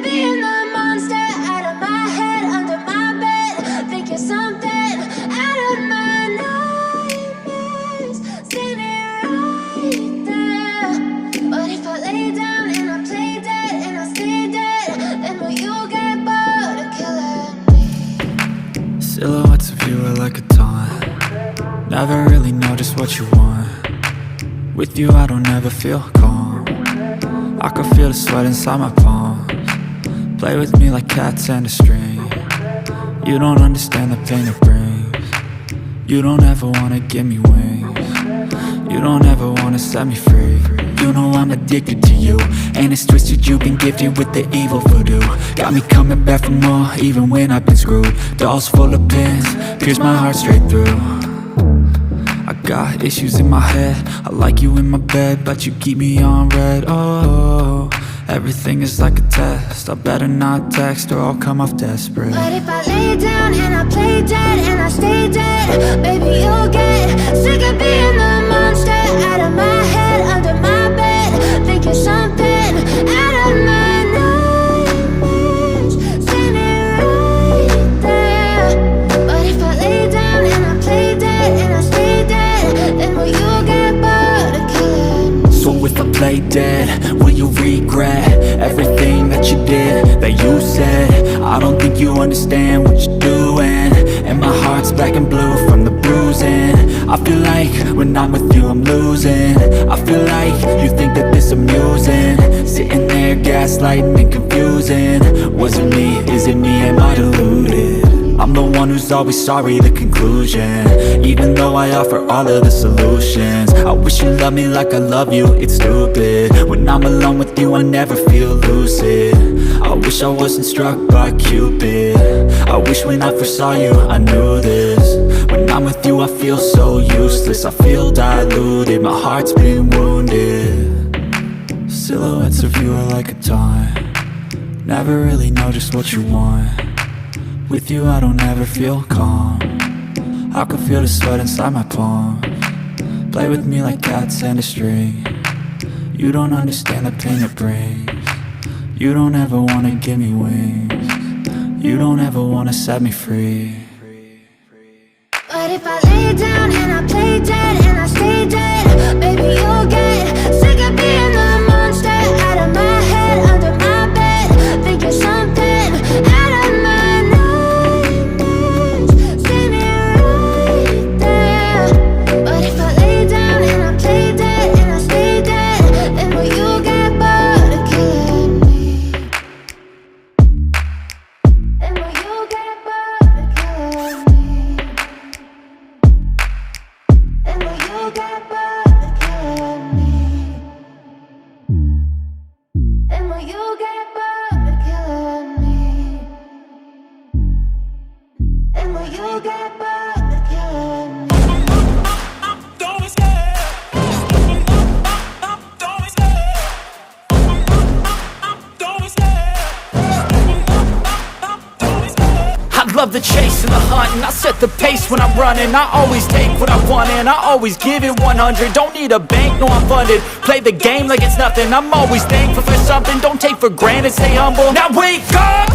of being the monster out of my head, under my bed. Think you're something out of my nightmares. Standing right there. But if I lay down and I play dead and I stay dead, then will you get bored of killing me? Silhouettes of you are like a taunt. Never really know just what you want. With you I don't ever feel calm. I can feel the sweat inside my palms. Play with me like cats and a string. You don't understand the pain it brings. You don't ever wanna give me wings. You don't ever wanna set me free. You know I'm addicted to you, and it's twisted, you've been gifted with the evil voodoo. Got me coming back for more, even when I've been screwed. Dolls full of pins, pierce my heart straight through. I got issues in my head, I like you in my bed, but you keep me on red. Oh, everything is like a test, I better not text or I'll come off desperate. But if I lay down and I play dead and I stay dead, baby you'll get sick of being the monster out of my head, under my bed. Think you're something out of my nightmares. Standing right there. But if I lay down and I play dead and I stay dead, then will you get bored of killing me? So if I play dead, will you regret everything that you did, that you said? I don't think you understand what you're doing, and my heart's black and blue from the bruising. I feel like when I'm with you I'm losing. I feel like you think that this amusing, sitting there gaslighting and confusing. Was it me? Is it me? Am I deluded? I'm the one who's always sorry, the conclusion. Even though I offer all of the solutions, I wish you loved me like I love you, it's stupid. When I'm alone with you I never feel lucid. I wish I wasn't struck by Cupid. I wish when I first saw you I knew this. When I'm with you I feel so useless, I feel diluted, my heart's been wounded. Silhouettes of you are like a taunt. Never really know just what you want. With you I don't ever feel calm. I can feel the sweat inside my palms. Play with me like cats and a string. You don't understand the pain it brings. You don't ever wanna give me wings. You don't ever wanna set me free. But if I lay down and I play dead and I stay dead, baby you'll get sick of being the monster out of my head, under my bed. Think you're something out of my nightmares. Standing right there. But if I lay down and I play dead and I stay dead, then will you get bored of killing me? Then will you get bored of killing me? And will you get bored of killing me? And will you get bored of killing me? And will you get bored of killing me? Don't be scared. Don't be scared. Don't be scared. Don't be scared. I love the chase and the hunt, and I set the pace when I'm running. I always take what I want and I always give it 100. Don't need a bank, no I'm funded. Play the game like it's nothing, I'm always thankful for something. Don't take for granted, stay humble. Now wake up!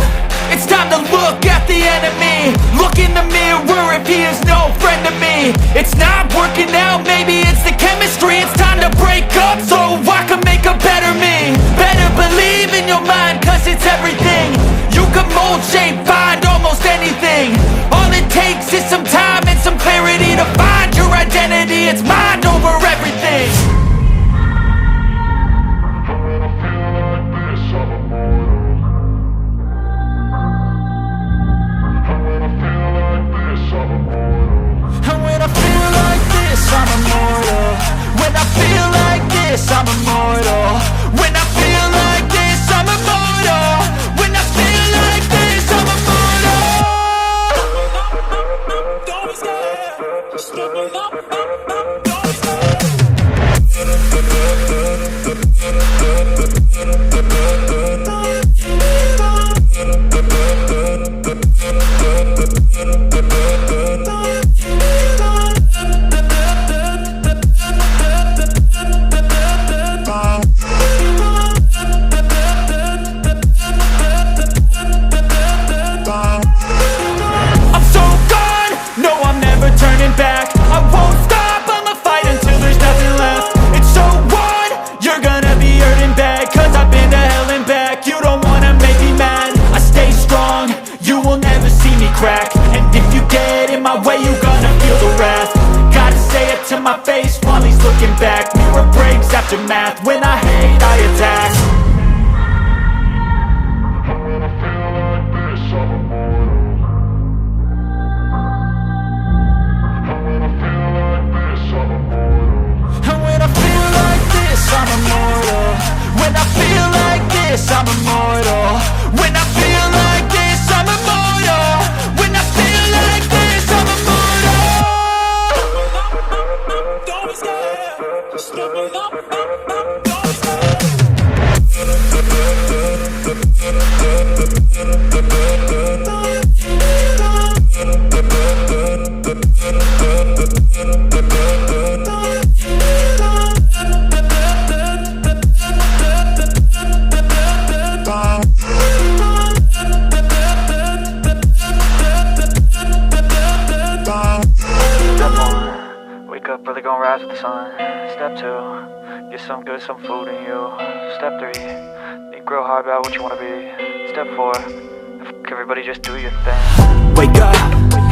It's time to look at the enemy. Look in the mirror if he is no friend to me. It's not working out, maybe it's the chemistry. It's time to break up so I can make a better me. Better believe in your mind, cause it's everything. You can mold, shape, find almost anything. All it takes is some time and some clarity to find your identity. It's mind over everything. And when I feel like this, I'm immortal. When I feel like this, I'm immortal. When I feel like this, I'm immortal. When I feel like this, I'm immortal. Don't be scared. Don't be scared. immortal. When I feel like this, I'm immortal. When I feel like this, I'm immortal. Don't be scared. Just step it up. Don't be scared. Wake up, really gonna rise with the sun. Step 2, get some good, some food in you. Step 3, think real hard about what you wanna be. Step 4, fuck everybody, just do your thing. Wake up,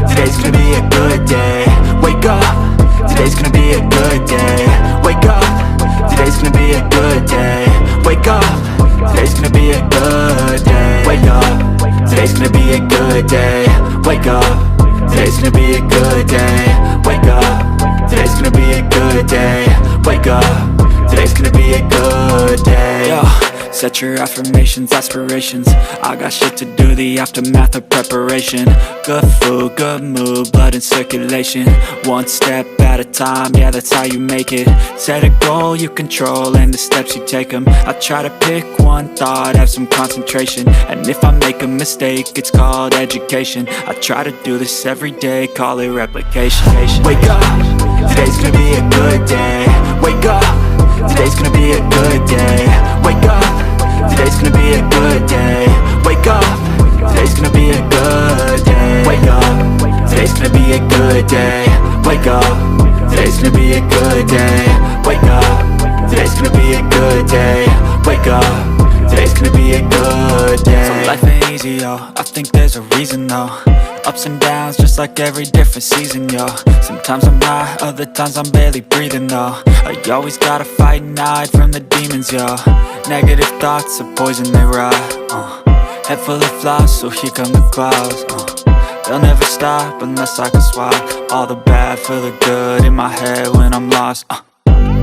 today's gonna be a good day. Wake up, today's gonna be a good day. Wake up, today's gonna be a good day. Wake up, today's gonna be a good day. Wake up, today's gonna be a good day. Wake up, today's gonna be a good day. Wake up, today's gonna be a good day. Wake up, today's gonna be a good day. Yo, set your affirmations, aspirations. I got shit to do, the aftermath of preparation. Good food, good mood, blood in circulation. One step at a time, yeah, that's how you make it. Set a goal you control and the steps you take them. I try to pick one thought, have some concentration. And if I make a mistake, it's called education. I try to do this every day, call it replication. Wake up, today's gonna be a good day. Wake up, today's gonna be a good day. Wake up, today's gonna be a good day. Wake up, today's gonna be a good day. Wake up, today's gonna be a good day. Wake up, today's gonna be a good day. Wake up, today's gonna be a good day. Wake up, today's gonna be a good day. So life ain't easy, yo, I think there's a reason though. Ups and downs, just like every different season, yo. Sometimes I'm high, other times I'm barely breathing, though. I always gotta fight and hide from the demons, yo. Negative thoughts are poison, they rot. Head full of flies, so here come the clouds. They'll never stop unless I can swap all the bad for the good in my head when I'm lost.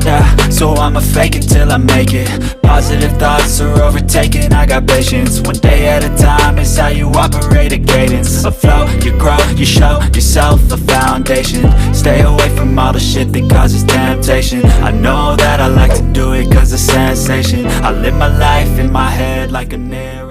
Yeah, so I'ma fake it till I make it. Positive thoughts are overtaken, I got patience. One day at a time is how you operate a cadence. A flow, you grow, you show yourself a foundation. Stay away from all the shit that causes temptation. I know that I like to do it cause it's sensation. I live my life in my head like a narrative.